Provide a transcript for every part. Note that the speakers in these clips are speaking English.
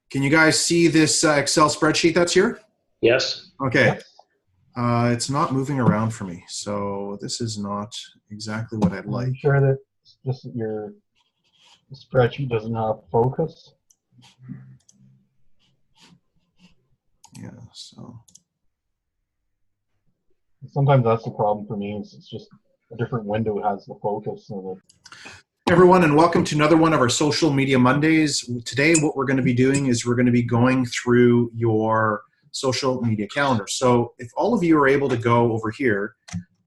Can you guys see this Excel spreadsheet that's here? Yes. Okay. It's not moving around for me, so this is not exactly what I'd like. I'm sure that just your spreadsheet doesn't have focus. Yeah, so. Sometimes that's the problem for me, is it's just a different window has the focus. So Hey everyone, and welcome to another one of our Social Media Mondays. Today what we're going to be doing is we're going to be going through your social media calendar. So if all of you are able to go over here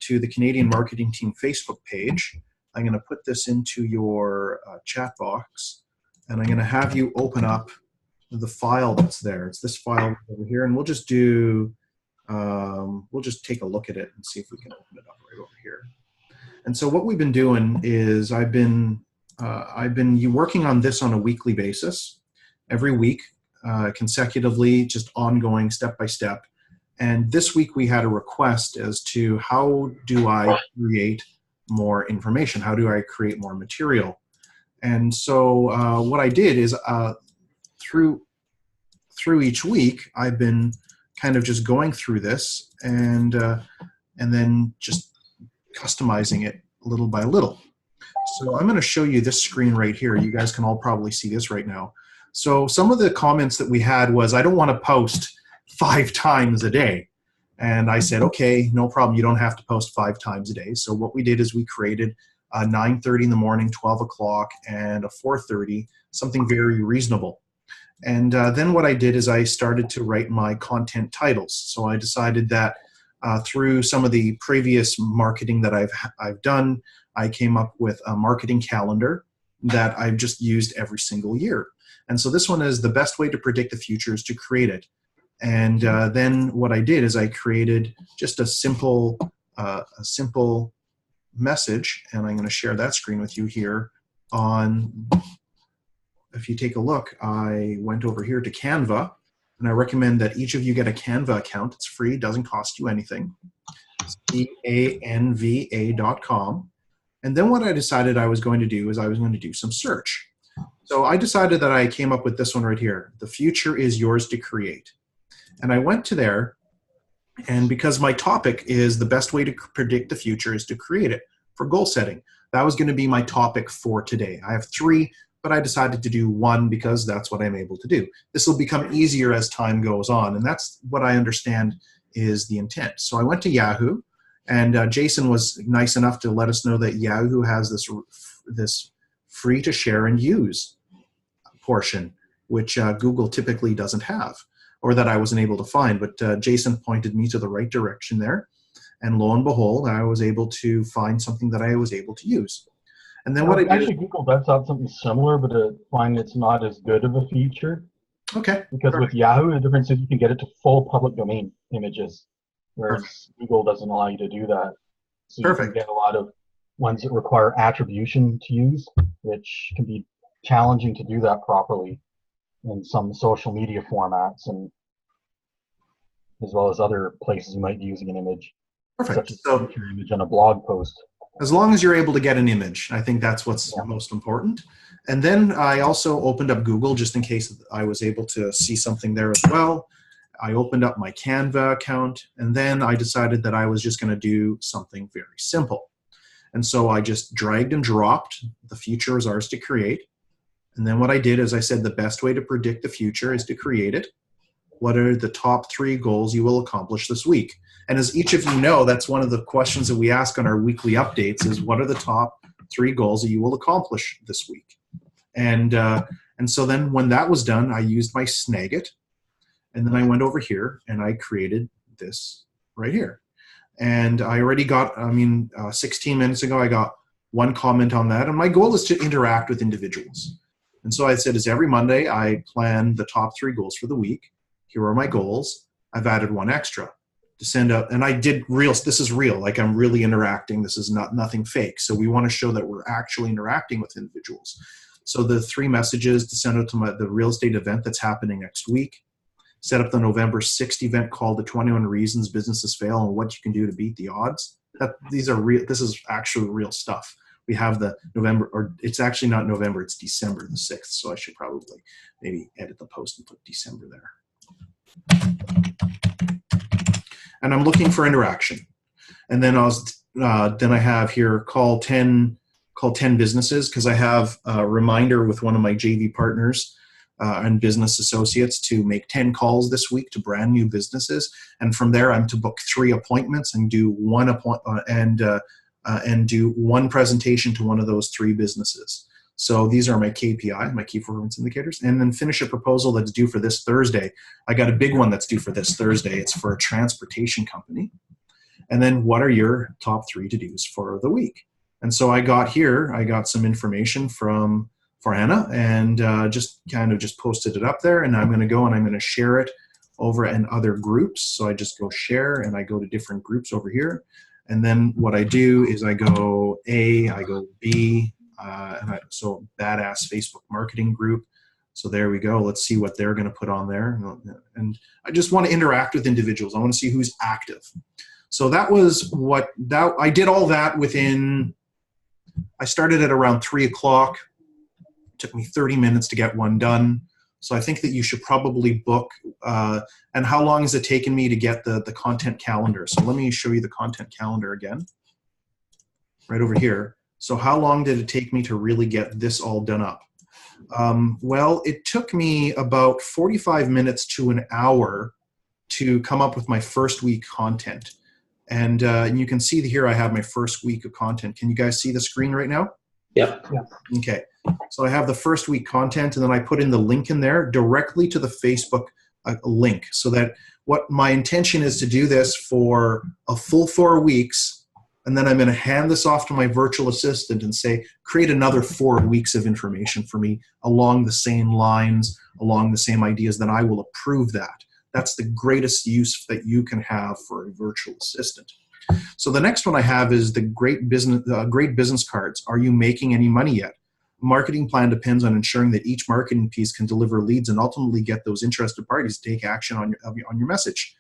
to the Canadian Marketing Team Facebook page, I'm going to put this into your chat box, and I'm going to have you open up the file that's there. It's this file over here, and we'll just do, we'll just take a look at it and see if we can open it up right over here. And so what we've been doing is I've been working on this on a weekly basis, every week, consecutively, just ongoing, step by step. And this week we had a request as to how do I create more information? How do I create more material? And so what I did is through each week, I've been kind of just going through this and then just customizing it little by little. So I'm going to show you this screen right here. You guys can all probably see this right now. So some of the comments that we had was, I don't want to post 5 times a day. And I said, okay, no problem. You don't have to post 5 times a day. So what we did is we created a 9:30 in the morning, 12 o'clock, and a 4:30, something very reasonable. And then what I did is I started to write my content titles. So I decided that through some of the previous marketing that I've done, I came up with a marketing calendar that I've just used every single year. And so this one is the best way to predict the future is to create it. And then what I did is I created just a simple message, and I'm going to share that screen with you here on. If you take a look, I went over here to Canva, and I recommend that each of you get a Canva account. It's free, doesn't cost you anything. canva.com. And then what I decided I was going to do is I was going to do some search. So I decided that I came up with this one right here. The future is yours to create. And I went to there, and because my topic is the best way to predict the future is to create it for goal setting. That was going to be my topic for today. I have 3, but I decided to do 1 because that's what I'm able to do. This will become easier as time goes on, and that's what I understand is the intent. So I went to Yahoo, and Jason was nice enough to let us know that Yahoo has this free to share and use portion, which Google typically doesn't have, or that I wasn't able to find. But Jason pointed me to the right direction there, and lo and behold, I was able to find something that I was able to use. And then what I did actually, Google does have something similar, but I find it's not as good of a feature. Okay. Because with Yahoo, the difference is you can get it to full public domain images, whereas Google doesn't allow you to do that. So you can get a lot of ones that require attribution to use, which can be challenging to do that properly in some social media formats, and as well as other places you might be using an image. Perfect. Such as a picture image on a blog post. As long as you're able to get an image, I think that's what's most important. And then I also opened up Google just in case I was able to see something there as well. I opened up my Canva account, and then I decided that I was just going to do something very simple. And so I just dragged and dropped the future is ours to create. And then what I did is I said the best way to predict the future is to create it. What are the top 3 goals you will accomplish this week? And as each of you know, that's one of the questions that we ask on our weekly updates is what are the top 3 goals that you will accomplish this week? And so then when that was done, I used my Snagit, and then I went over here and I created this right here. And I already got, 16 minutes ago, I got 1 comment on that. And my goal is to interact with individuals. And so I said, is every Monday I plan the top 3 goals for the week. Here are my goals. I've added 1 extra to send out, and I did real, this is real, like I'm really interacting. This is nothing fake. So we want to show that we're actually interacting with individuals. So the 3 messages to send out to the real estate event that's happening next week, set up the November 6th event called the 21 Reasons Businesses Fail and What You Can Do to Beat the Odds. This is actually real stuff. we have the November, or it's actually not November, it's December the 6th. So I should probably maybe edit the post and put December there. And I'm looking for interaction. And then I have here call 10 businesses, because I have a reminder with one of my JV partners and business associates to make 10 calls this week to brand new businesses. And from there, I'm to book 3 appointments and do one presentation to one of those 3 businesses. So these are my KPI, my key performance indicators, and then finish a proposal that's due for this Thursday. I got a big one that's due for this Thursday. It's for a transportation company. And then what are your top 3 to-dos for the week? And so I got some information from Anna, and just posted it up there, and I'm going to go and I'm going to share it over in other groups. So I just go share, and I go to different groups over here. And then what I do is I go A, I go B, so Badass Facebook Marketing Group. So there we go. Let's see what they're going to put on there. And I just want to interact with individuals. I want to see who's active. So I did all that I started at around 3 o'clock. It took me 30 minutes to get one done. So I think that you should probably book, and how long has it taken me to get the content calendar? So let me show you the content calendar again, right over here. So how long did it take me to really get this all done up? Well, it took me about 45 minutes to an hour to come up with my first week content. And you can see here I have my first week of content. Can you guys see the screen right now? Yep. Yeah. Okay. So I have the first week content, and then I put in the link in there directly to the Facebook link, so that what my intention is to do this for a full 4 weeks, and then I'm going to hand this off to my virtual assistant and say, create another 4 weeks of information for me along the same lines, along the same ideas, then I will approve that. That's the greatest use that you can have for a virtual assistant. So the next one I have is the great business cards. Are you making any money yet? A marketing plan depends on ensuring that each marketing piece can deliver leads and ultimately get those interested parties to take action on your message.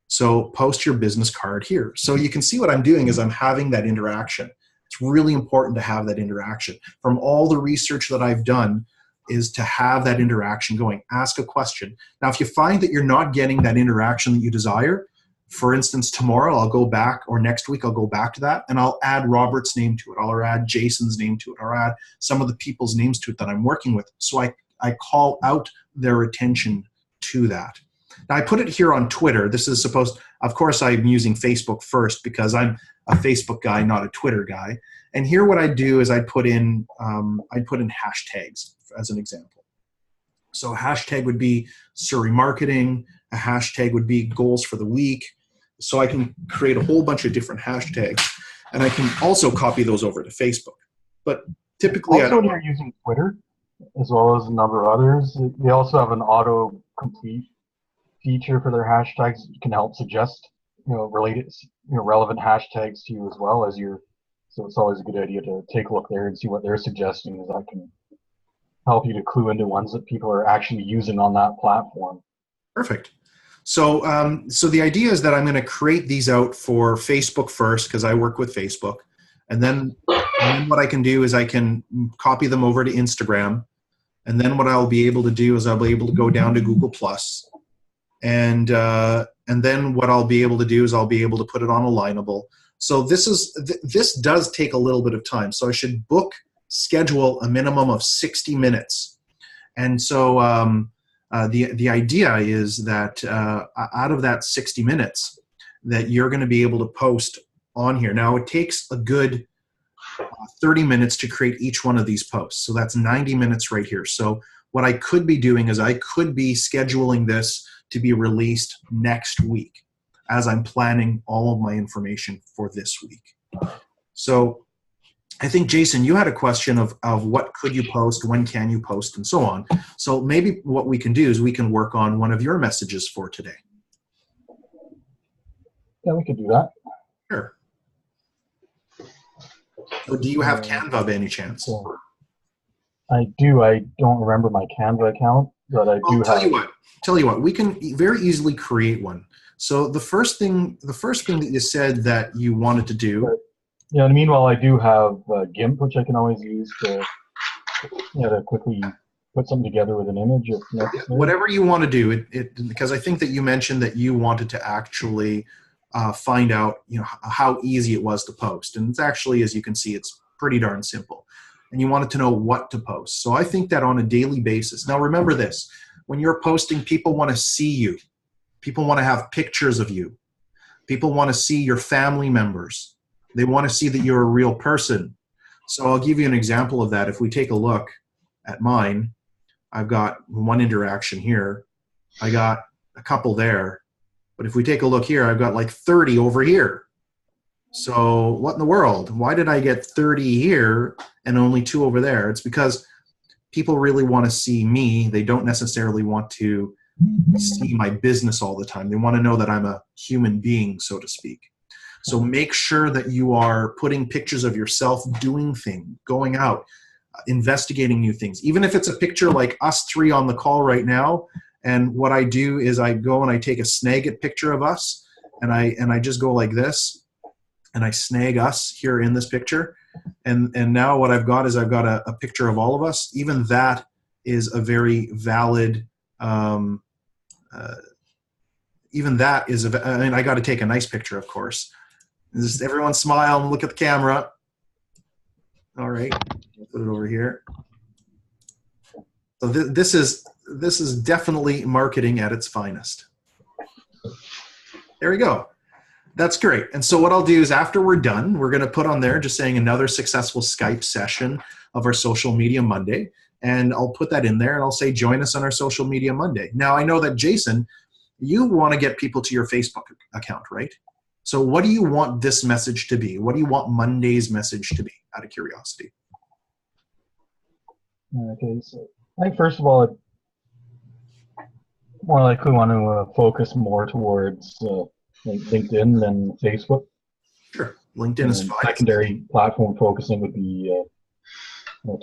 So post your business card here. So you can see what I'm doing is I'm having that interaction. It's really important to have that interaction. From all the research that I've done, is to have that interaction going. Ask a question. Now, if you find that you're not getting that interaction that you desire, for instance, tomorrow I'll go back, or next week I'll go back to that, and I'll add Robert's name to it. I'll add Jason's name to it. I'll add some of the people's names to it that I'm working with. So I call out their attention to that. Now, I put it here on Twitter. This is of course, I'm using Facebook first because I'm a Facebook guy, not a Twitter guy. And here what I do is I put in hashtags as an example. So a hashtag would be Surrey Marketing. A hashtag would be goals for the week. So I can create a whole bunch of different hashtags, and I can also copy those over to Facebook. But typically, also, when you're using Twitter, as well as a number of others, they also have an auto-complete feature for their hashtags. You can help suggest, relevant hashtags to you as well as so it's always a good idea to take a look there and see what they're suggesting, as that can help you to clue into ones that people are actually using on that platform. Perfect. So the idea is that I'm going to create these out for Facebook first, because I work with Facebook. And then what I can do is I can copy them over to Instagram. And then what I'll be able to do is I'll be able to go down to Google+. And then what I'll be able to do is I'll be able to put it on Alignable. So this does take a little bit of time. So I should schedule a minimum of 60 minutes. And so the idea is that out of that 60 minutes that you're going to be able to post on here. Now, it takes a good 30 minutes to create each one of these posts. So that's 90 minutes right here. So what I could be doing is I could be scheduling this to be released next week as I'm planning all of my information for this week. So I think, Jason, you had a question of what could you post, when can you post, and so on. So maybe what we can do is we can work on one of your messages for today. Yeah, we could do that. Sure. So do you have Canva by any chance? I do. I don't remember my Canva account, but I do have. Tell you what, we can very easily create one. So the first thing that you said that you wanted to do Yeah, and meanwhile, I do have GIMP, which I can always use to, to quickly put something together with an image if necessary. Whatever you want to do, because I think that you mentioned that you wanted to actually find out, how easy it was to post, and it's actually, as you can see, it's pretty darn simple. And you wanted to know what to post. So I think that on a daily basis. Now remember this: when you're posting, people want to see you. People want to have pictures of you. People want to see your family members. They want to see that you're a real person. So I'll give you an example of that. If we take a look at mine, I've got one interaction here. I got a couple there. But if we take a look here, I've got like 30 over here. So what in the world? Why did I get 30 here and only 2 over there? It's because people really want to see me. They don't necessarily want to see my business all the time. They want to know that I'm a human being, so to speak. So make sure that you are putting pictures of yourself doing things, going out, investigating new things. Even if it's a picture like us 3 on the call right now, and what I do is I go and I take a Snagit picture of us, and I just go like this, and I snag us here in this picture. And now what I've got is I've got a picture of all of us. Even that is a very valid, even that is, I got to take a nice picture, of course. Just everyone smile and look at the camera. All right, I'll put it over here. So this is definitely marketing at its finest. There we go. That's great. And so what I'll do is after we're done, we're going to put on there just saying another successful Skype session of our Social Media Monday. And I'll put that in there and I'll say, join us on our Social Media Monday. Now, I know that, Jason, you want to get people to your Facebook account, right? So what do you want this message to be? What do you want Monday's message to be, out of curiosity? Okay, so I think first of all, I more likely want to focus more towards like LinkedIn than Facebook. Sure, LinkedIn is fine. Secondary platform focusing would be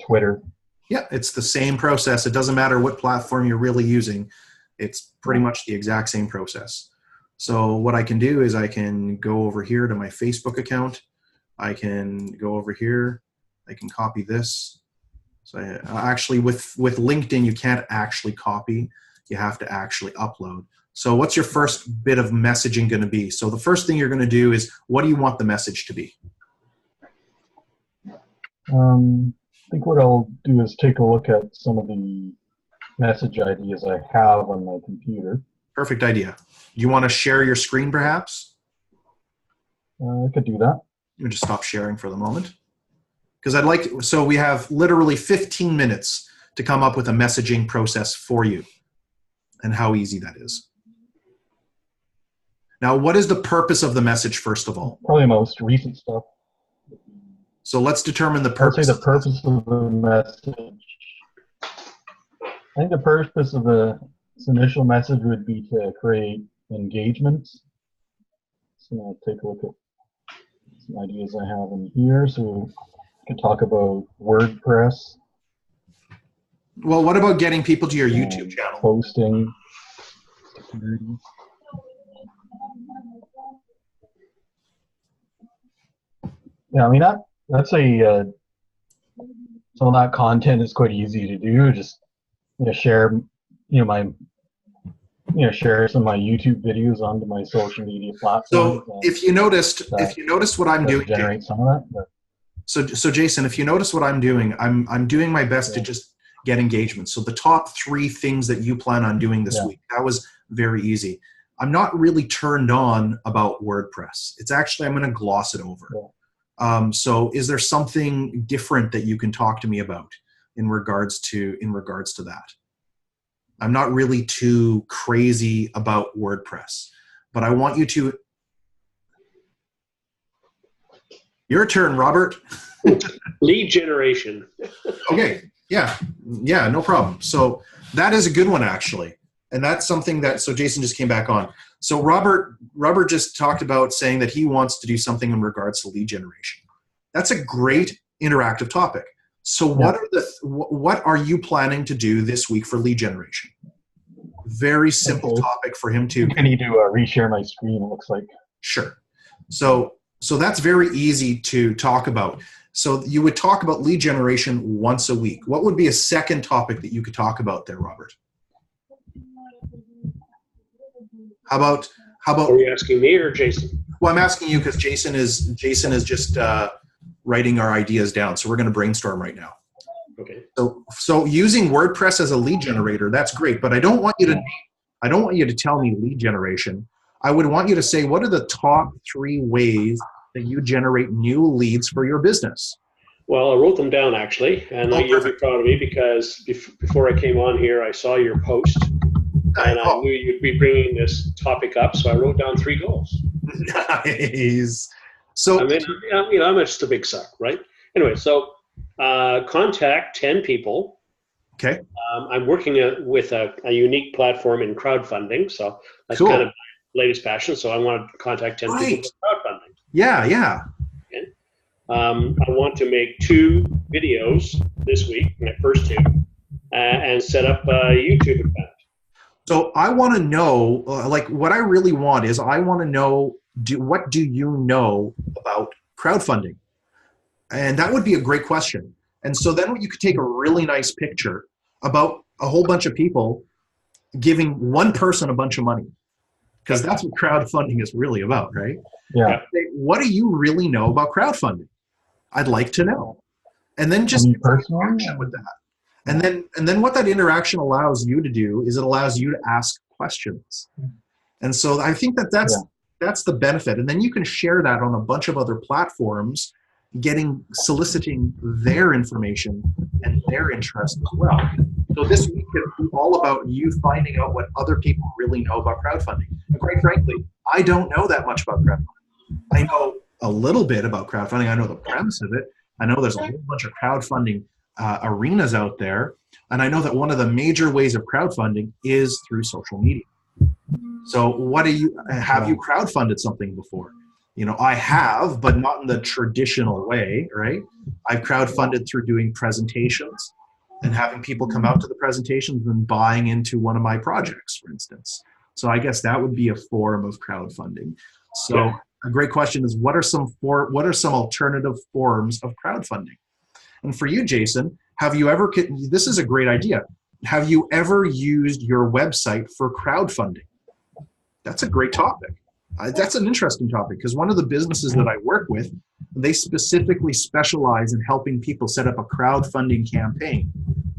Twitter. Yeah, it's the same process. It doesn't matter what platform you're really using. It's pretty much the exact same process. So what I can do is I can go over here to my Facebook account. I can go over here. I can copy this. So actually with LinkedIn, you can't actually copy. You have to actually upload. So what's your first bit of messaging going to be? So the first thing you're going to do is, what do you want the message to be? I think what I'll do is take a look at some of the message ideas I have on my computer. Perfect idea. You want to share your screen perhaps? I could do that. Let me just stop sharing for the moment. Because I'd like to, so we have literally 15 minutes to come up with a messaging process for you and how easy that is. Now, what is the purpose of the message, first of all? Probably most recent stuff. So let's determine the purpose. I'll say the purpose of the message. I think the purpose of this initial message would be to create engagement. So I'll take a look at some ideas I have in here. So we can talk about WordPress. Well, what about getting people to your YouTube channel? Posting. Yeah, I mean that's a some of that content is quite easy to do. Just share share some of my YouTube videos onto my social media platforms. So if you noticed what I'm doing, generate some of that. But. So Jason, if you notice what I'm doing, I'm doing my best to just get engagement. So the top 3 things that you plan on doing this week, that was very easy. I'm not really turned on about WordPress. It's actually, I'm going to gloss it over. So is there something different that you can talk to me about in regards to that? I'm not really too crazy about WordPress, but I want you to. Your turn, Robert. Lead generation. Okay. Yeah, no problem. So that is a good one, actually. And that's something that, so Jason just came back on. So Robert just talked about saying that he wants to do something in regards to lead generation. That's a great interactive topic. So what are you planning to do this week for lead generation? Very simple topic for him to. I need to reshare my screen, it looks like. Sure. So So that's very easy to talk about. So you would talk about lead generation once a week. What would be a second topic that you could talk about there, Robert? How about Are you asking me or Jason? Well, I'm asking you because Jason is just writing our ideas down. So we're going to brainstorm right now. Okay. So using WordPress as a lead generator, that's great. But I don't want you to tell me lead generation. I would want you to say, what are the top 3 ways that you generate new leads for your business? Well, I wrote them down actually, and you'll be proud of me because before I came on here, I saw your post, and I knew you'd be bringing this topic up, so I wrote down 3 goals. Nice. So I mean, I'm just a big suck, right? Anyway, so contact 10 people. Okay. I'm working with a unique platform in crowdfunding, so that's cool. kind of my latest passion. So I want to contact 10 people for crowdfunding. Yeah. Okay. I want to make 2 videos this week, my first 2, and set up a YouTube account. So I want to know, what I really want is I want to know, what do you know about crowdfunding? And that would be a great question. And so then you could take a really nice picture about a whole bunch of people giving one person a bunch of money, because that's what crowdfunding is really about, right? Yeah. What do you really know about crowdfunding? I'd like to know. And then just interaction with that. And then what that interaction allows you to do is it allows you to ask questions. And so I think that's the benefit. And then you can share that on a bunch of other platforms, soliciting their information and their interest as well. So this week is all about you finding out what other people really know about crowdfunding. And quite frankly, I don't know that much about crowdfunding. I know a little bit about crowdfunding. I know the premise of it. I know there's a whole bunch of crowdfunding arenas out there. And I know that one of the major ways of crowdfunding is through social media. So have you crowdfunded something before? I have, but not in the traditional way, right? I've crowdfunded through doing presentations and having people come out to the presentations and buying into one of my projects, for instance. So I guess that would be a form of crowdfunding. So a great question is, what are some alternative forms of crowdfunding? And for you, Jason, this is a great idea. Have you ever used your website for crowdfunding? That's a great topic. That's an interesting topic because one of the businesses that I work with, they specifically specialize in helping people set up a crowdfunding campaign,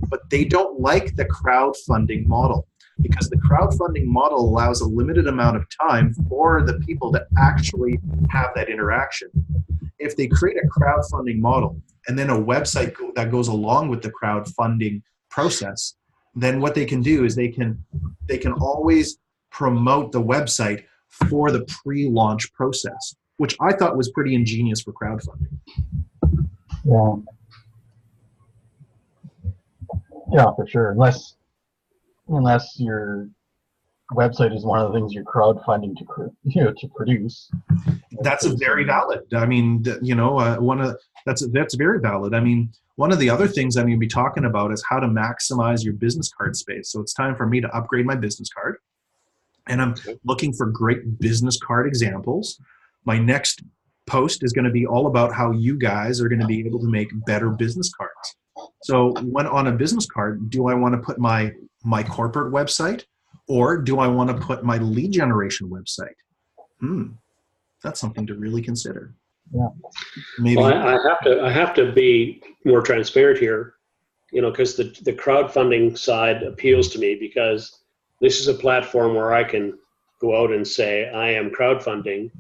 but they don't like the crowdfunding model because the crowdfunding model allows a limited amount of time for the people that actually have that interaction. If they create a crowdfunding model and then a website that goes along with the crowdfunding process, then what they can do is they can always promote the website for the pre-launch process, which I thought was pretty ingenious for crowdfunding. Yeah, for sure. Unless your website is one of the things you're crowdfunding to produce. That's a very valid. I mean, that's very valid. I mean, one of the other things I'm going to be talking about is how to maximize your business card space. So it's time for me to upgrade my business card. And I'm looking for great business card examples. My next post is going to be all about how you guys are going to be able to make better business cards. So when on a business card, do I want to put my corporate website or do I want to put my lead generation website? That's something to really consider. Yeah. Maybe. Well, I have to be more transparent here, because the crowdfunding side appeals to me because this is a platform where I can go out and say, I am crowdfunding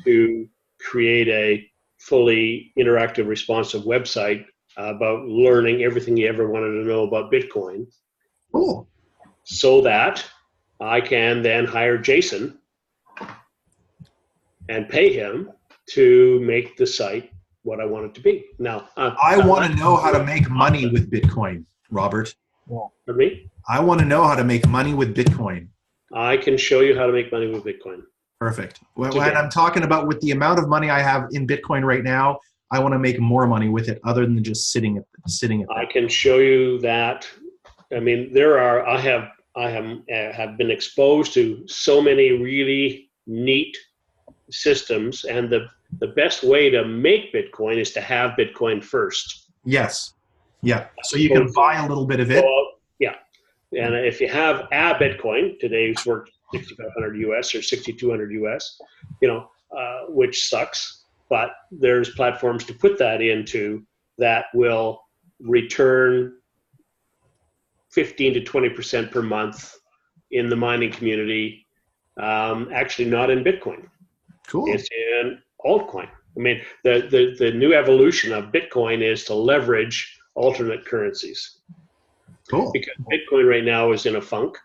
to create a fully interactive, responsive website about learning everything you ever wanted to know about Bitcoin. Cool. So that I can then hire Jason and pay him to make the site what I want it to be. Now, I want to know how to make money with Bitcoin, Robert. For me? I want to know how to make money with Bitcoin. I can show you how to make money with Bitcoin. Perfect. When I'm talking about with the amount of money I have in Bitcoin right now, I want to make more money with it other than just sitting at I can show you that. I mean, I have been exposed to so many really neat systems, and the best way to make Bitcoin is to have Bitcoin first. Yes. Yeah. So you can buy a little bit of it. Yeah. And if you have a Bitcoin, today's worth 6,500 US or 6,200 US, which sucks, but there's platforms to put that into that will return 15 to 20% per month in the mining community. Actually not in Bitcoin. Cool. It's in altcoin. I mean, the new evolution of Bitcoin is to leverage alternate currencies. Cool. Because Bitcoin right now is in a funk,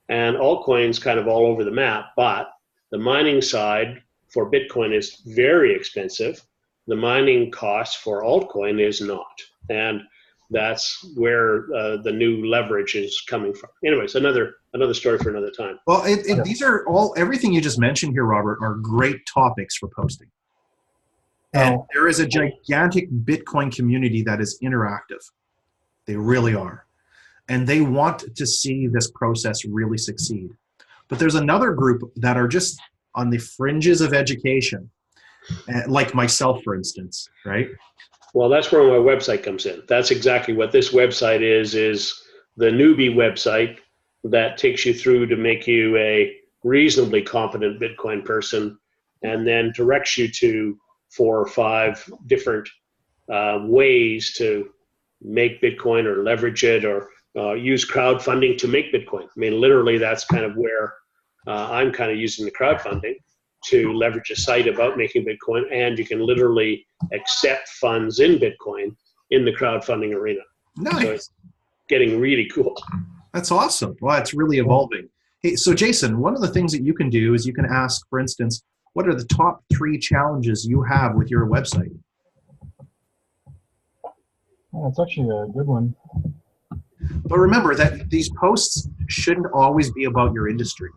and altcoin's kind of all over the map, but the mining side for Bitcoin is very expensive. The mining cost for altcoin is not. And that's where the new leverage is coming from. Anyways, another story for another time. Well, these are everything you just mentioned here, Robert, are great topics for posting. And there is a gigantic Bitcoin community that is interactive. They really are. And they want to see this process really succeed. But there's another group that are just on the fringes of education, like myself, for instance, right? Well, that's where my website comes in. That's exactly what this website is the newbie website that takes you through to make you a reasonably competent Bitcoin person, and then directs you to 4 or 5 different ways to make Bitcoin or leverage it or use crowdfunding to make Bitcoin. I mean, literally, that's kind of where I'm kind of using the crowdfunding to leverage a site about making Bitcoin, and you can literally accept funds in Bitcoin in the crowdfunding arena. Nice. So it's getting really cool. That's awesome. Well, it's really evolving. Hey, so Jason, one of the things that you can do is you can ask, for instance, what are the top 3 challenges you have with your website? That's actually a good one. But remember that these posts shouldn't always be about your industry.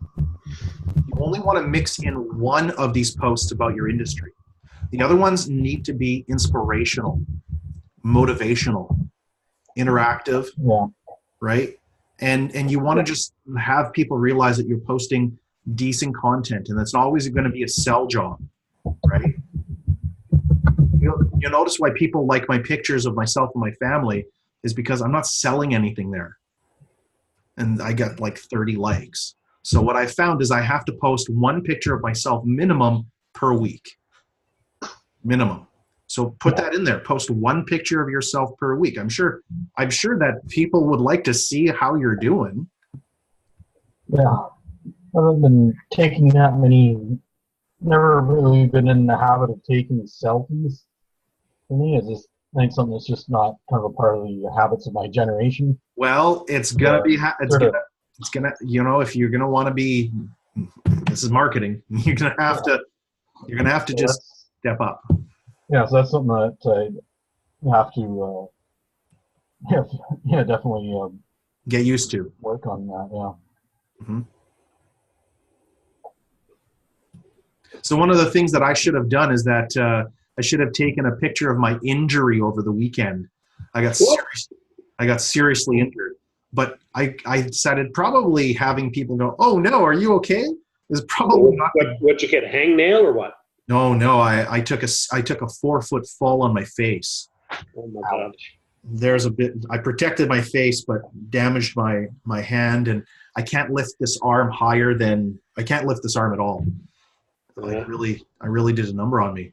You only want to mix in one of these posts about your industry. The other ones need to be inspirational, motivational, interactive, right? And you want to just have people realize that you're posting decent content, and that's not always going to be a sell job, right? You'll notice why people like my pictures of myself and my family is because I'm not selling anything there. And I got like 30 likes. So what I found is I have to post 1 picture of myself minimum per week. Minimum. So put that in there. Post 1 picture of yourself per week. I'm sure that people would like to see how you're doing. Yeah. I haven't been taking that many, never really been in the habit of taking selfies. For me, it's just, I think something that's just not kind of a part of the habits of my generation. Well, it's gonna be, it's gonna, if you're gonna want to be, this is marketing. You're gonna have to just step up. Yeah, so that's something that I have to, definitely get used to. Work on that. Yeah. Mm-hmm. So one of the things that I should have done is that I should have taken a picture of my injury over the weekend. I got seriously injured, but I decided probably having people go, "Oh no, are you okay?" is probably not. What you get, a hangnail or what? No. I took a 4-foot fall on my face. Oh my gosh. There's a bit. I protected my face, but damaged my hand, and I can't lift this arm higher than I can't lift this arm at all. Yeah. I really did a number on me.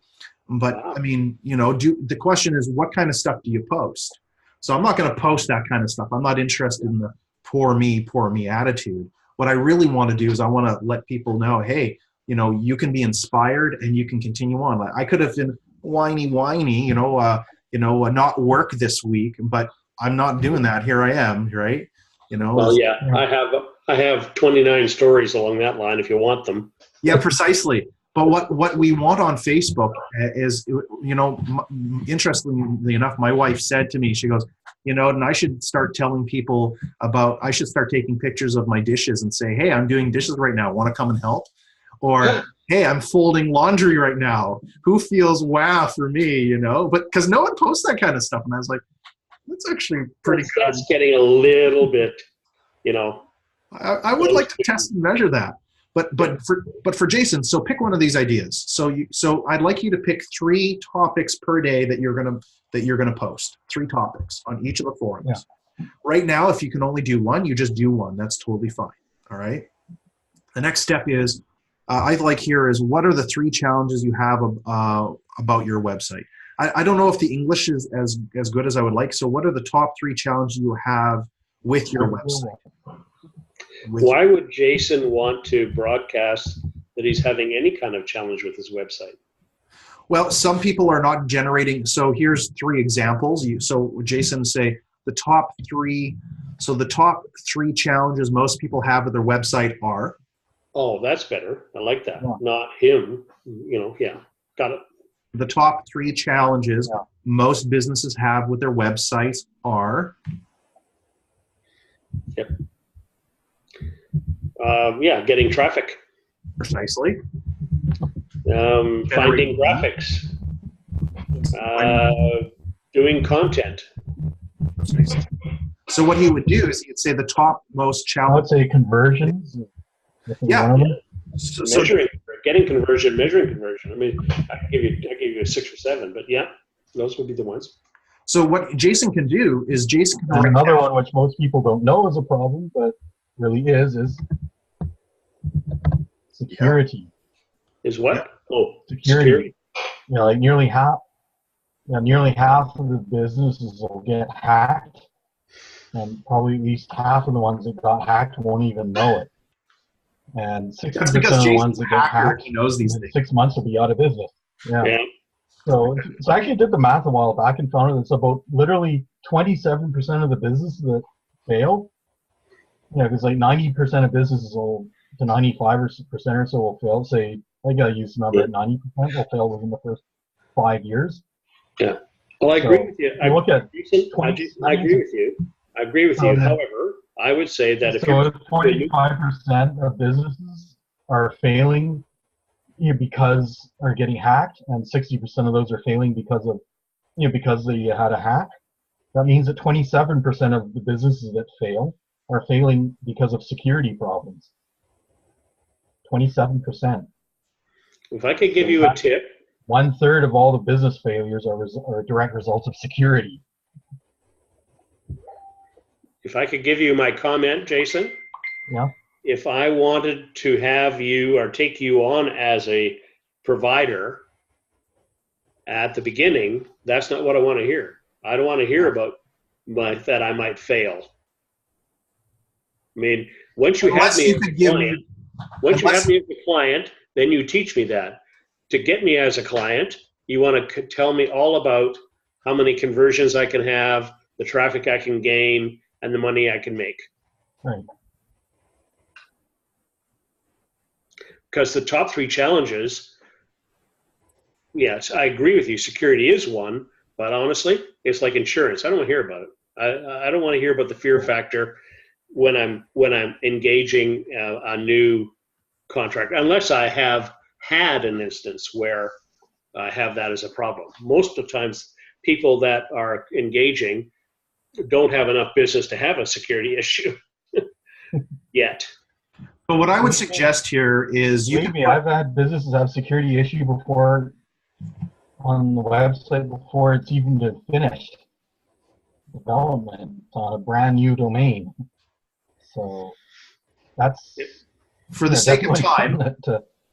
But wow. I mean, the question is, what kind of stuff do you post? So I'm not going to post that kind of stuff. I'm not interested in the poor me attitude. What I really want to do is I want to let people know, hey, you can be inspired and you can continue on. Like I could have been whiny, not work this week, but I'm not doing that. Here I am, right? Well, yeah, I have 29 stories along that line if you want them. Yeah, precisely. But what we want on Facebook is, interestingly enough, my wife said to me, she goes, and I should start telling people I should start taking pictures of my dishes and say, hey, I'm doing dishes right now. Want to come and help? Or, hey, I'm folding laundry right now. Who feels wow for me, But because no one posts that kind of stuff. And I was like, that's actually pretty good. That's getting a little bit, I would like to test and measure that. But for Jason, so pick one of these ideas. So I'd like you to pick 3 topics per day that you're gonna post. 3 topics on each of the forums. Yeah. Right now, if you can only do one, you just do one. That's totally fine. All right. The next step is, I'd like here is, what are the 3 challenges you have about your website? I don't know if the English is as good as I would like. So what are the top 3 challenges you have with your website? Why would Jason want to broadcast that he's having any kind of challenge with his website? Well, some people are not generating. So here's 3 examples. So Jason, say the top 3. So the top 3 challenges most people have with their website are. Oh, that's better. I like that. Yeah. Not him. Yeah, got it. The top 3 challenges most businesses have with their websites are. Yep. Getting traffic. Precisely. Finding graphics. Doing content. Precisely. So what he would do is he'd say the top most I would challenge. say conversions. Yeah. So measuring, getting conversion, measuring conversion. I mean, I can give you a 6 or 7, but yeah, those would be the ones. So what Jason can do is And another one which most people don't know is a problem, but really is security. Is what? Yeah. Oh, Security. Like nearly half of the businesses will get hacked, and probably at least half of the ones that got hacked won't even know it. And 60% of the ones that get hacked, he knows these things. 6 months will be out of business. Yeah. So I actually did the math a while back and found it's about literally 27% of the businesses that fail. Because like 90% of businesses will, to 95% or so will fail. Say, I gotta use the number at 90% will fail within the first 5 years. Yeah. Well, I agree with you. I agree with you. I agree with you. However, I would say that if 25% of businesses are failing because are getting hacked, and 60% of those are failing because of because they had a hack, that means that 27% of the businesses that fail are failing because of security problems. 27%. If I could give you a tip, 1/3 of all the business failures are a direct result of security. if I could give you my comment, Jason. Yeah. If I wanted to have you or take you on as a provider at the beginning, that's not what I want to hear. I don't want to hear about that I might fail. I mean, once you have me as a client, then you teach me that. To get me as a client, you want to tell me all about how many conversions I can have, the traffic I can gain, and the money I can make. Right. Because the top three challenges, yes, I agree with you. Security is one, but honestly, it's like insurance. I don't want to hear about it. I don't want to hear about the fear factor when I'm engaging a new contract, unless I have had an instance where I have that as a problem. Most of the times, people that are engaging don't have enough business to have a security issue yet. But what I would suggest here is I've had businesses have security issue before on the website before it's even been finished development on a brand new domain. So that's for the sake of time.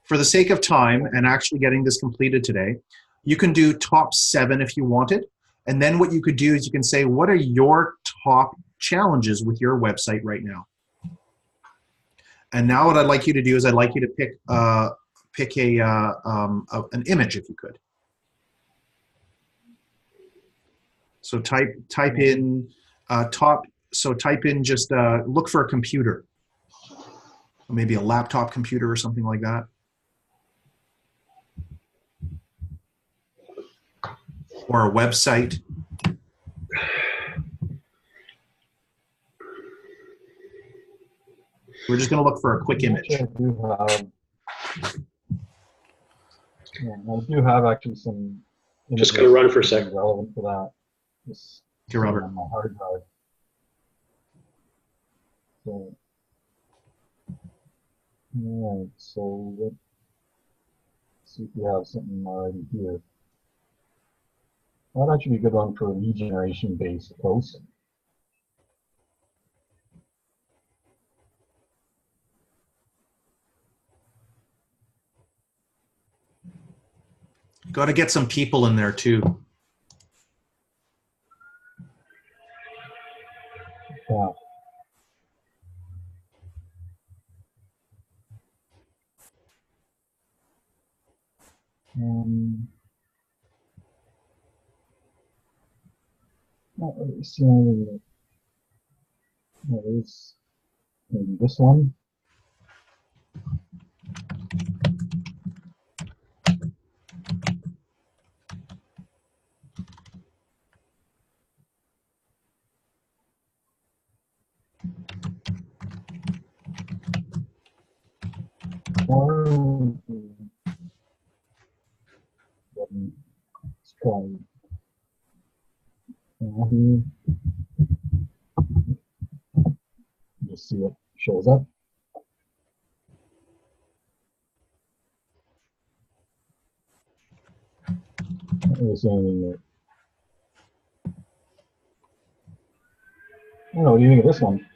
For the sake of time and actually getting this completed today, you can do top 7 if you wanted. And then what you could do is you can say, what are your top challenges with your website right now? And now what I'd like you to do is I'd like you to pick an image if you could. So type in type in just look for a computer, maybe a laptop computer or something like that. Or a website. We're just going to look for a quick image. I do have actually some images. Just going to run for a second. Relevant for that. Okay, Robert. On my hard drive. So, All right, so let's see if we have something already here. That actually be a good one for a lead generation based post. Got to get some people in there too. Yeah. Not really seeing any. There's maybe this one. Or let's try. Just see what shows up. Not really seeing anything there. I don't know, what do you think of this one?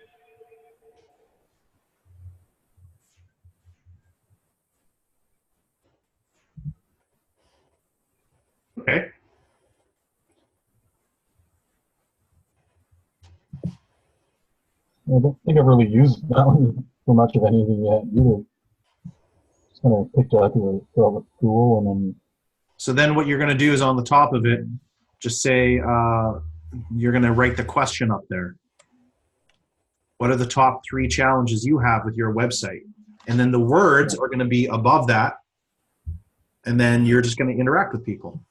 Okay. I don't think I've really used that one for much of anything yet either. Just kind of picked it up to throw it cool, and then. So then what you're going to do is on the top of it, just say, you're going to write the question up there. What are the top 3 challenges you have with your website? And then the words are going to be above that. And then you're just going to interact with people.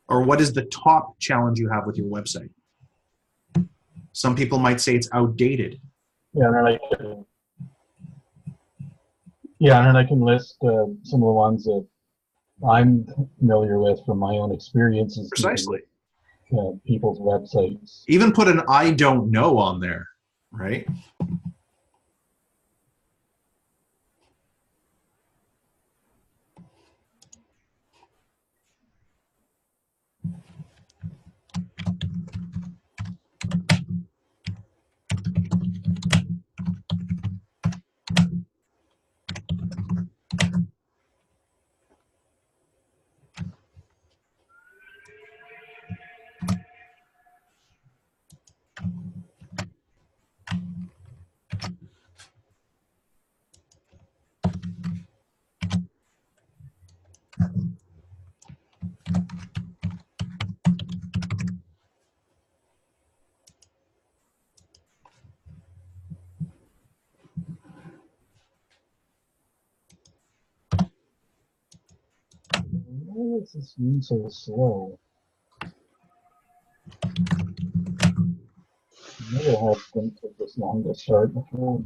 Or what is the top challenge you have with your website? Some people might say it's outdated. Yeah, and then I can list some of the ones that I'm familiar with from my own experiences. Precisely. People's websites. Even put an I don't know on there, right? Why is this being so slow? Maybe I had didn't take this long to start before.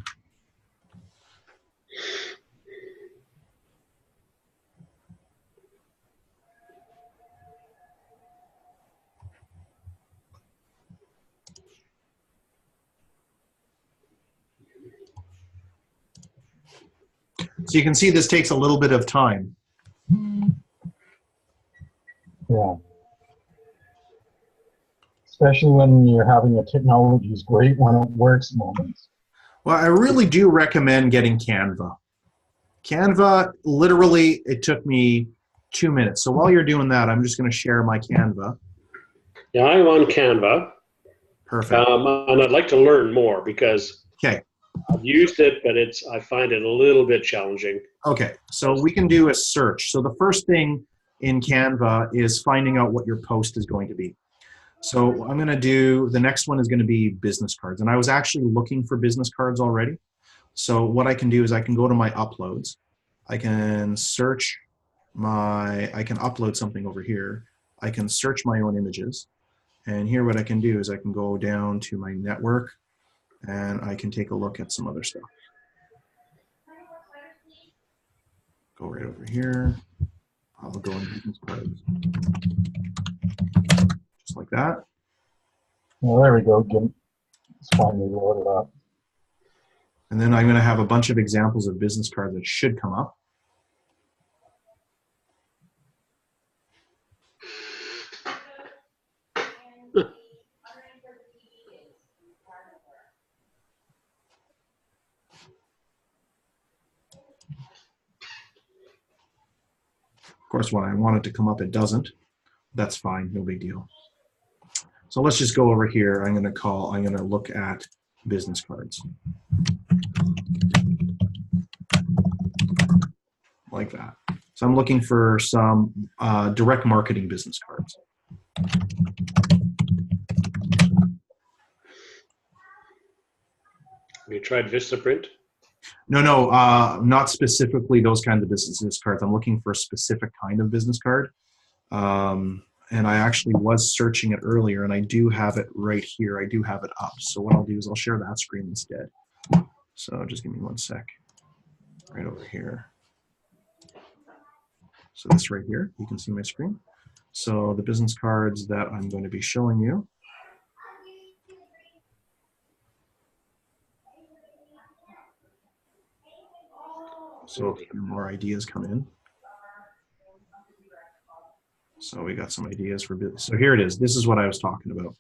So you can see this takes a little bit of time. Yeah. Especially when you're having a technology is great when it works moments. Well, I really do recommend getting Canva. Canva, literally, it took me 2 minutes. So while you're doing that, I'm just going to share my Canva. Yeah, I'm on Canva. Perfect. And I'd like to learn more because Okay. I've used it, but I find it a little bit challenging. Okay, so we can do a search. So the first thing in Canva is finding out what your post is going to be. So I'm going to do, the next one is going to be business cards. And I was actually looking for business cards already. So what I can do is I can go to my uploads. I can search I can upload something over here. I can search my own images. And here what I can do is I can go down to my network and I can take a look at some other stuff. Go right over here. I'll go in business cards. Just like that. Well, there we go. It's finally loaded up. And then I'm going to have a bunch of examples of business cards that should come up. Of course, when I want it to come up, it doesn't. That's fine, no big deal. So let's just go over here. I'm going to look at business cards. Like that. So I'm looking for some direct marketing business cards. Have you tried Vistaprint? No, not specifically those kinds of business cards. I'm looking for a specific kind of business card. And I actually was searching it earlier, and I do have it right here. I do have it up. So what I'll do is I'll share that screen instead. So just give me 1 sec. Right over here. So this right here, you can see my screen. So the business cards that I'm going to be showing you. So a few more ideas come in. So we got some ideas for business. So here it is. This is what I was talking about.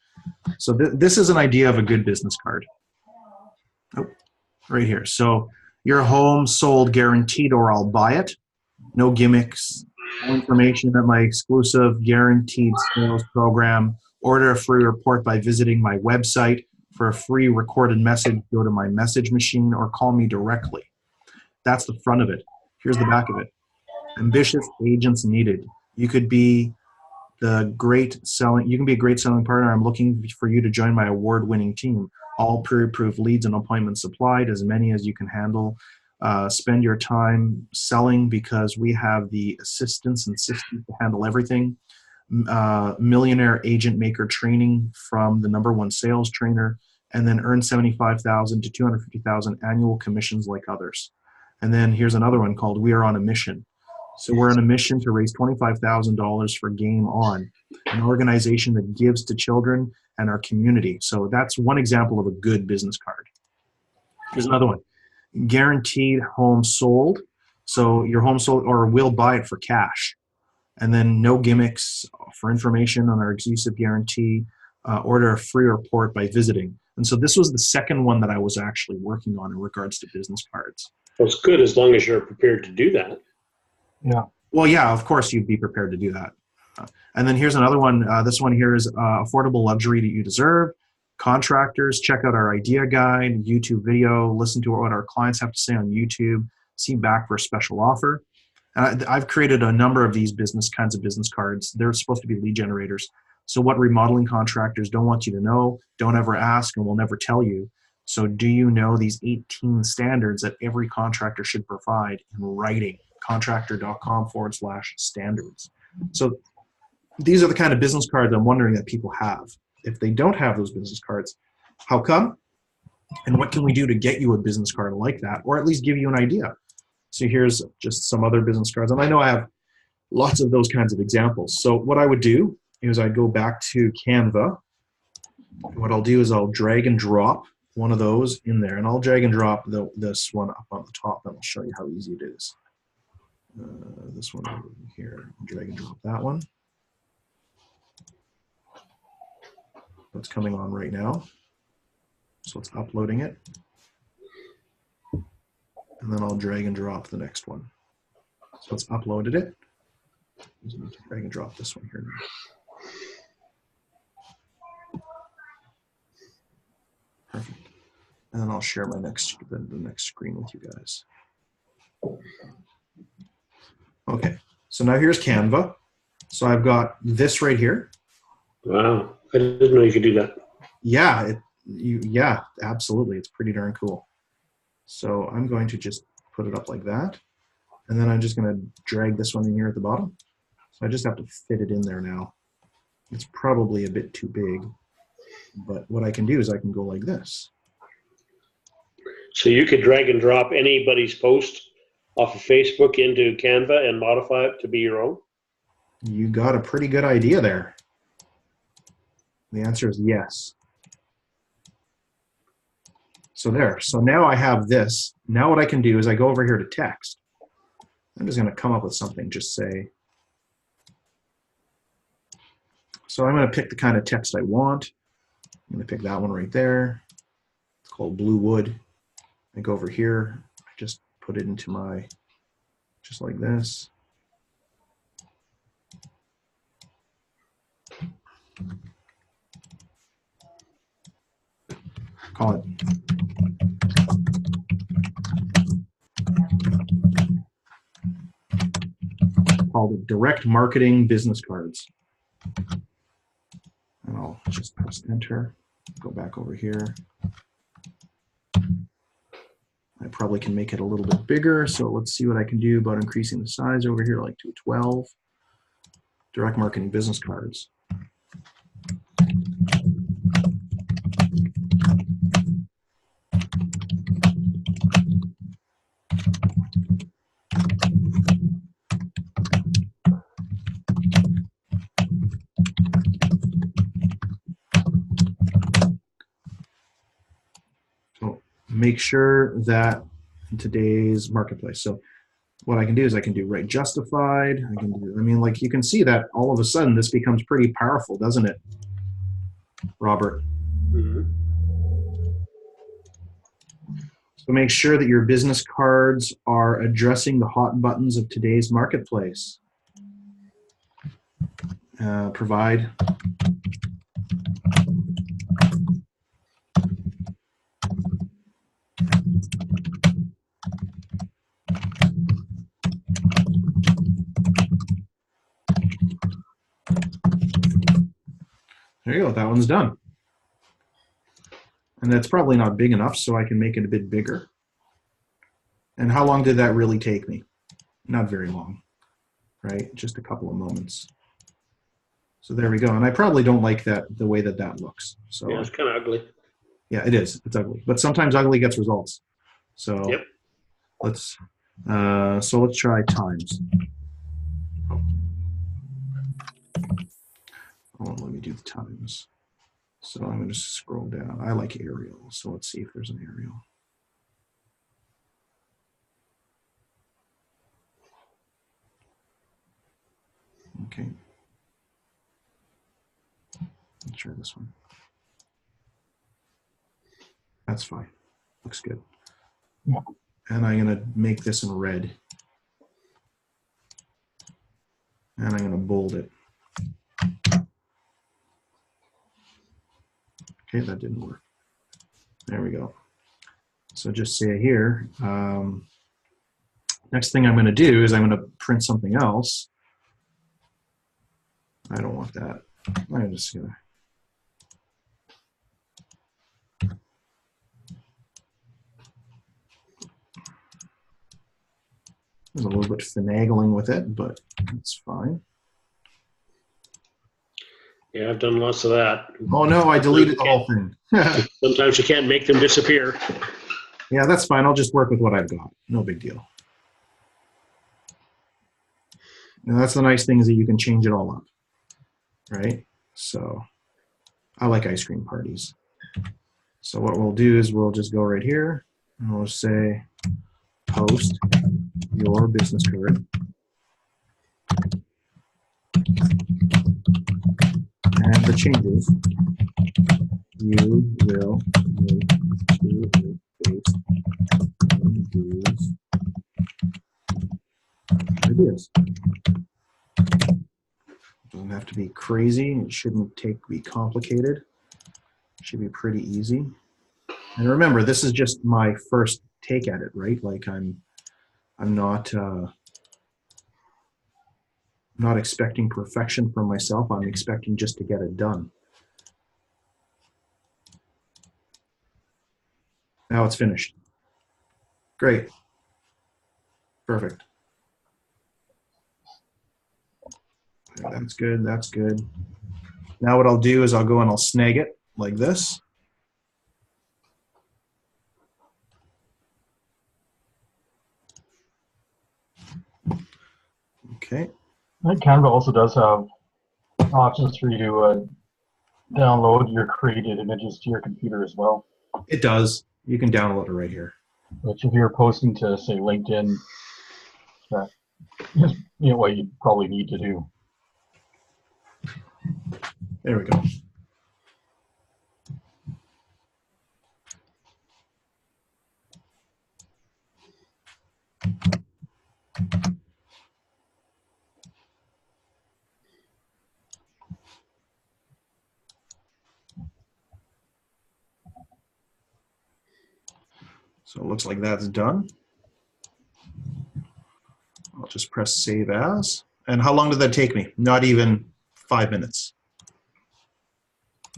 So this is an idea of a good business card. Oh, right here. So your home sold guaranteed, or I'll buy it. No gimmicks. No information about my exclusive guaranteed sales program. Order a free report by visiting my website. For a free recorded message, go to my message machine or call me directly. That's the front of it. Here's the back of it. Ambitious agents needed. You could be the great selling. You can be a great selling partner. I'm looking for you to join my award-winning team. All pre-approved leads and appointments supplied, as many as you can handle. Spend your time selling because we have the assistants and systems to handle everything. Millionaire agent maker training from the #1 sales trainer, and then earn $75,000 to $250,000 annual commissions like others. And then here's another one called We Are on a Mission. So we're on a mission to raise $25,000 for Game On, an organization that gives to children and our community. So that's one example of a good business card. Here's another one. Guaranteed home sold. So your home sold, or we'll buy it for cash. And then no gimmicks. For information on our exclusive guarantee, order a free report by visiting. And so this was the second one that I was actually working on in regards to business cards. Well, it's good as long as you're prepared to do that. Yeah. Well, yeah, of course you'd be prepared to do that. And then here's another one. This one here is affordable luxury that you deserve. Contractors, check out our idea guide, YouTube video, listen to what our clients have to say on YouTube, see back for a special offer. I've created a number of these kinds of business cards. They're supposed to be lead generators. So what remodeling contractors don't want you to know, don't ever ask, and will never tell you. So do you know these 18 standards that every contractor should provide in writing? Contractor.com/standards. So these are the kind of business cards I'm wondering that people have. If they don't have those business cards, how come? And what can we do to get you a business card like that, or at least give you an idea? So here's just some other business cards. And I know I have lots of those kinds of examples. So what I would do is I'd go back to Canva. What I'll do is I'll drag and drop one of those in there. And I'll drag and drop this one up on the top, and I'll show you how easy it is. This one over here, drag and drop that one. It's coming on right now. So it's uploading it. And then I'll drag and drop the next one. So it's uploaded it. Drag and drop this one here now. Perfect. And then I'll share my the next screen with you guys. Okay, so now here's Canva. So I've got this right here. Wow, I didn't know you could do that. Yeah, yeah, absolutely. It's pretty darn cool. So I'm going to just put it up like that. And then I'm just going to drag this one in here at the bottom. So I just have to fit it in there now. It's probably a bit too big. But what I can do is I can go like this. So you could drag and drop anybody's post off of Facebook into Canva and modify it to be your own? You got a pretty good idea there. The answer is yes. So there. So now I have this. Now what I can do is I go over here to text. I'm just going to come up with something. Just say. So I'm going to pick the kind of text I want. I'm going to pick that one right there. It's called Blue Wood. I go over here. I just put it into my, just like this. Call it called direct marketing business cards. And I'll just press enter, go back over here. I probably can make it a little bit bigger, so let's see what I can do about increasing the size over here, like to 12. Direct marketing business cards. So make sure that in today's marketplace. So what I can do is I can do right justified. I can do, I mean, like you can see that all of a sudden this becomes pretty powerful, doesn't it, Robert? Mm-hmm. So make sure that your business cards are addressing the hot buttons of today's marketplace. Provide. There you go, that one's done. And that's probably not big enough, so I can make it a bit bigger. And how long did that really take me? Not very long, right? Just a couple of moments. So there we go. And I probably don't like that, the way that that looks. So Yeah, it's kind of ugly. yeah, it is. It's ugly. But sometimes ugly gets results. So Yep. let's try times. Oh, let me do the times. So I'm going to scroll down. I like Arial, so let's see if there's an Arial. Okay. Let's try this one. That's fine. Looks good. Yeah. And I'm going to make this in red. And I'm going to bold it. Okay, that didn't work. There we go. So just say here, next thing I'm going to do is I'm going to print something else. I don't want that. I'm just going to. There's a little bit finagling with it, but it's fine. Yeah, I've done lots of that. Oh no, I deleted the whole thing. Sometimes you can't make them disappear. Yeah, that's fine. I'll just work with what I've got. No big deal. And that's the nice thing is that you can change it all up, right? So I like ice cream parties. So what we'll do is we'll just go right here and we'll say post your business card. And the changes you will make to it based on these ideas. It doesn't have to be crazy. It shouldn't be complicated. It should be pretty easy. And remember, this is just my first take at it, right? Like I'm not expecting perfection from myself. I'm expecting just to get it done. Now it's finished. Great. Perfect. That's good. That's good. Now what I'll do is I'll go and I'll snag it like this. Okay. I think Canva also does have options for you to download your created images to your computer as well. It does. You can download it right here. Which if you're posting to, say, LinkedIn, that is, you know, what you probably need to do. There we go. So it looks like that's done. I'll just press save as. And how long did that take me? Not even 5 minutes.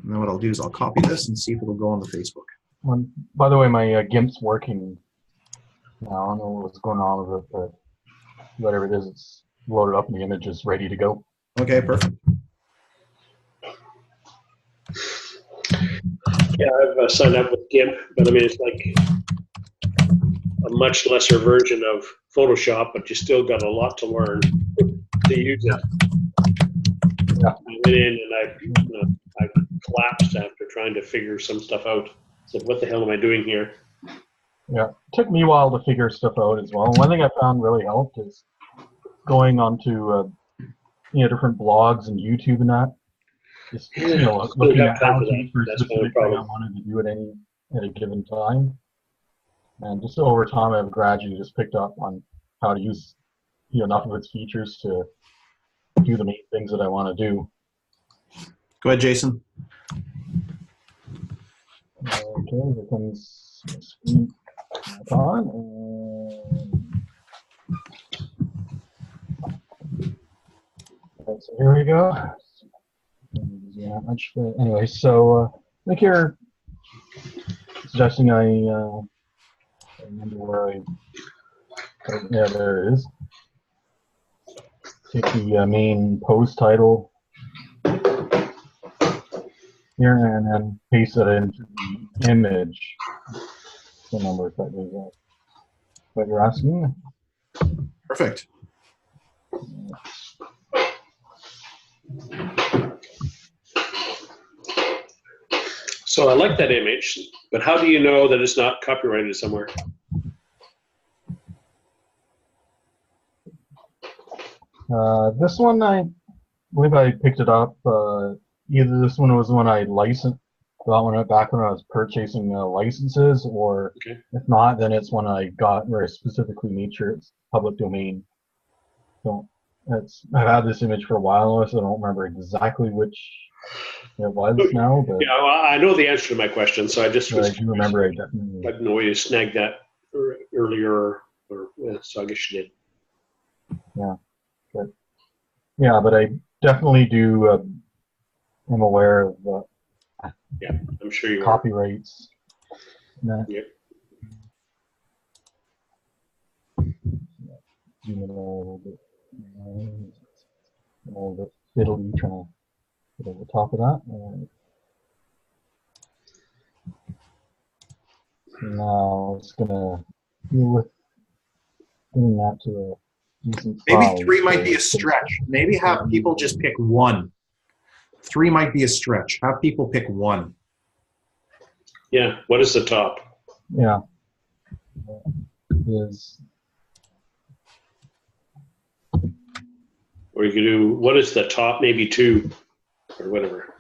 And then what I'll do is I'll copy this and see if it'll go on the Facebook. By the way, my GIMP's working now. I don't know what's going on with it, but whatever it is, it's loaded up and the image is ready to go. Okay, perfect. Yeah, I've signed up with GIMP, but I mean, it's like a much lesser version of Photoshop, but you still got a lot to learn to use it. Yeah. I went in and I collapsed after trying to figure some stuff out. I said, what the hell am I doing here? Yeah, it took me a while to figure stuff out as well. One thing I found really helped is going onto different blogs and YouTube and that. Just looking at how to for a specific thing I wanted to do at a given time. And just over time, I've gradually just picked up on how to use enough of its features to do the main things that I want to do. Go ahead, Jason. Okay, here comes the screen on. And so here we go. Yeah, much. But anyway, so I think you're suggesting I remember where yeah, there it is. Take the main post title here and then paste it into the image. The number if that is what you're asking. Perfect. So I like that image, but how do you know that it's not copyrighted somewhere? This one, I believe I picked it up. Either this one was when I licensed, got one back when I was purchasing licenses, or if not, then it's when I got where I specifically made sure it's public domain. So I've had this image for a while, so I don't remember exactly which it was now. But yeah, well, I know the answer to my question, so I just I do remember. I definitely. I didn't know you snagged that earlier, so I guess you did. Yeah. But I definitely do. I'm aware of yeah, I'm sure you copyrights. Yep. Zoom in a little bit. A little bit fiddly, trying to get over the top of that. So now it's gonna deal with getting that to a decent size. Maybe 3 might be a stretch. Maybe have people just pick 1. 3 might be a stretch. Have people pick 1. Yeah. What is the top? Yeah. Is or you could do what is the top? Maybe 2 or whatever.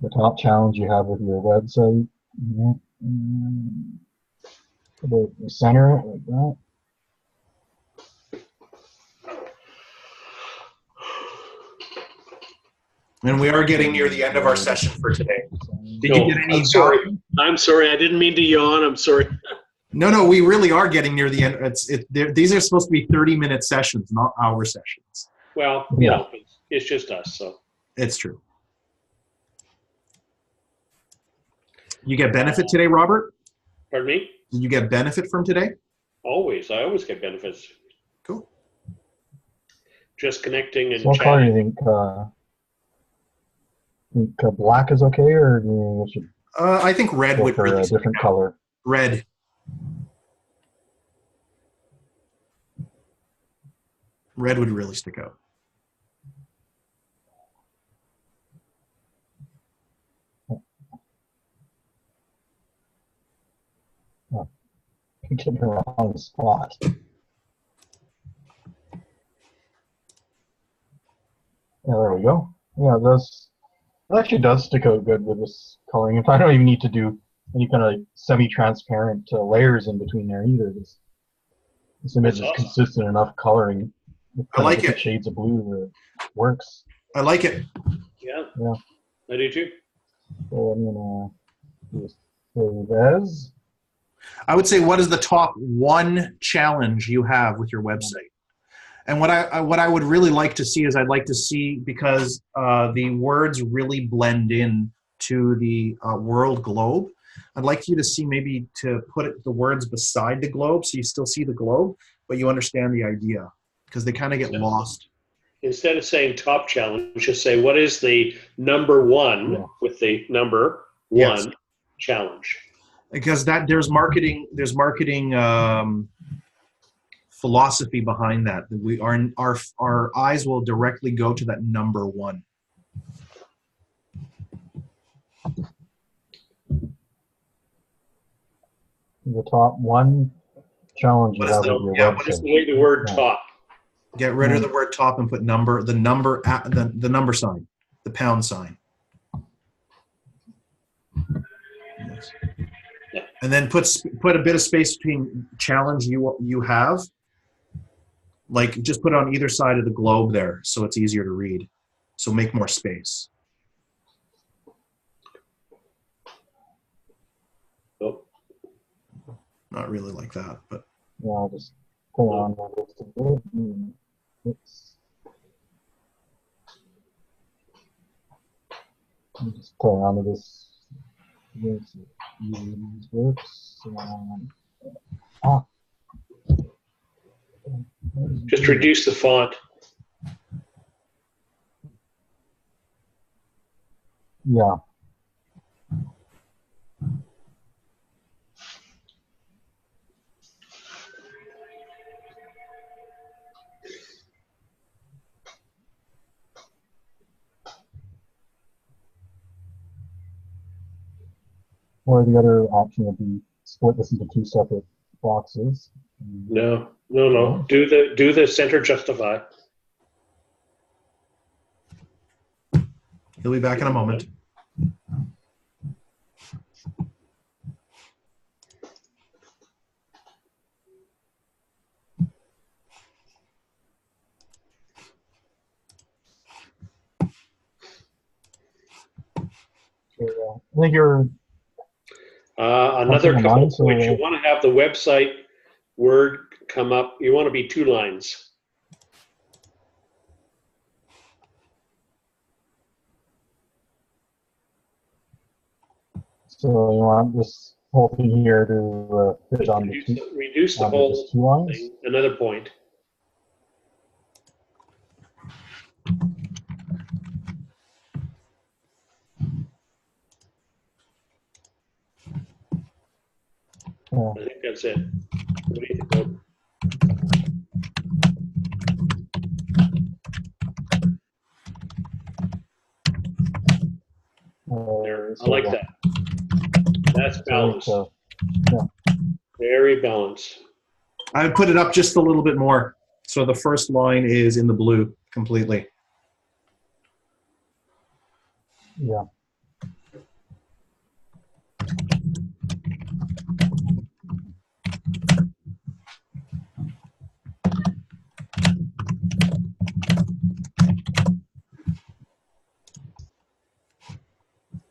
The top challenge you have with your website. About center it like that. And we are getting near the end of our session for today. Did you get any? I'm sorry. I didn't mean to yawn. I'm sorry. No, we really are getting near the end. These are supposed to be 30-minute sessions, not hour sessions. Well, you know, it's just us, so. It's true. You get benefit today, Robert? Pardon me? Did you get benefit from today? Always. I always get benefits. Cool. Just connecting and what color do you think black is okay, or do you should I think red would for a different color. Red. Red would really stick out. Get in the wrong spot. Yeah, there we go. Yeah, that actually does stick out good with this coloring. If I don't even need to do any kind of semi-transparent layers in between there either. This image is That's awesome. consistent enough coloring with I like different it. shades of blue that it works. I like it. Yeah. Yeah. I do too. So I'm gonna just save as. I would say, what is the top one challenge you have with your website? And what I would really like to see is, I'd like to see, because the words really blend in to the world globe, I'd like you to see, maybe to put the words beside the globe so you still see the globe, but you understand the idea, because they kind of get lost. Instead of saying top challenge, just say, what is the number one with the number one challenge? Because there's marketing philosophy behind that. Our eyes will directly go to that number one. The top one challenge you have with your website. What is the word top? Get rid of the word top and put the number sign, the pound sign. Yes. Yeah. And then put a bit of space between challenge you have. Like, just put it on either side of the globe there, so it's easier to read. So make more space. Oh. Not really like that, but yeah, I'll just put on this a bit. Just play around with this. These works. Just reduce the font. Yeah. Or the other option would be split this into two separate boxes. No. Do the center justify. he'll be back in a moment. So, I think you're Another Something couple in of mind, points. so- You want to have the website word come up. You want to be 2 lines. so you want this whole thing here to fit on the Reduce the onto whole just 2 lines. thing. Another point. Yeah. I think that's it. What do you think, Bob? There. I like that. That's balanced. Very balanced. I would put it up just a little bit more, so the first line is in the blue completely. Yeah.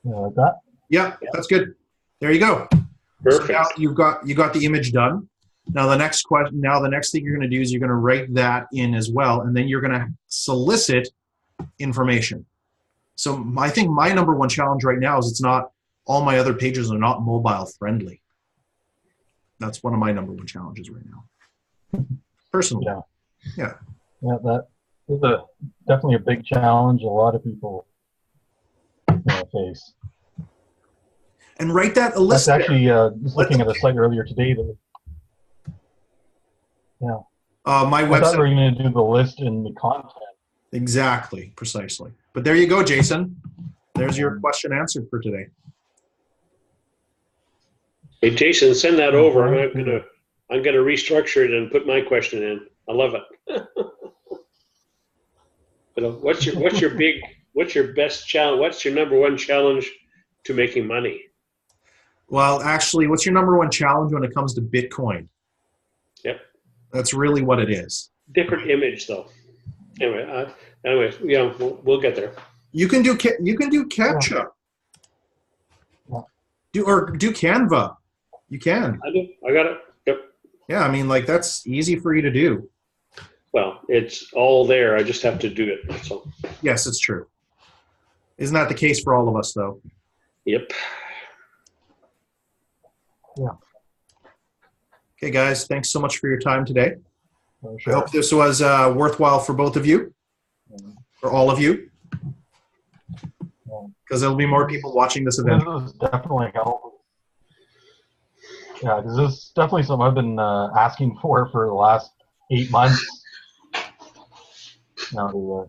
Yeah, like that. Yeah, that's good. There you go. Perfect. So now you got the image done. Now the next thing you're going to do is you're going to write that in as well, and then you're going to solicit information. So I think my number one challenge right now is all my other pages are not mobile friendly. That's one of my number one challenges right now, personally. Yeah, that is definitely a big challenge a lot of people face. And write that a list. That's actually just looking at a site earlier today. My website. I thought we were going to do the list in the content. Exactly, precisely. But there you go, Jason. There's your question answered for today. Hey, Jason, send that over. I'm gonna restructure it and put my question in. I love it. What's your best challenge? What's your number one challenge to making money? Well, actually, what's your number one challenge when it comes to Bitcoin? Yep. That's really what it is. Different image, though. Anyway, yeah, we'll get there. You can do CAPTCHA. Yeah. Do Canva. You can. I do. I got it. Yep. Yeah, I mean, like, that's easy for you to do. Well, it's all there. I just have to do it. That's all. Yes, it's true. Isn't that the case for all of us, though? Yep. Yeah. Okay, guys, thanks so much for your time today. Sure. I hope this was worthwhile for both of you, or all of you, because there'll be more people watching this event. This is definitely helpful. Yeah, because this is definitely something I've been asking for the last 8 months. Now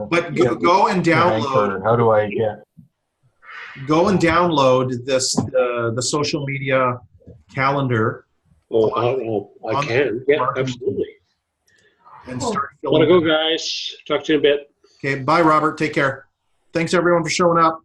But go and download. How do I get? Go and download this the social media calendar. I can. Yeah, absolutely. And start Gotta filling. go, guys. Talk to you in a bit. Okay, bye, Robert. Take care. Thanks, everyone, for showing up.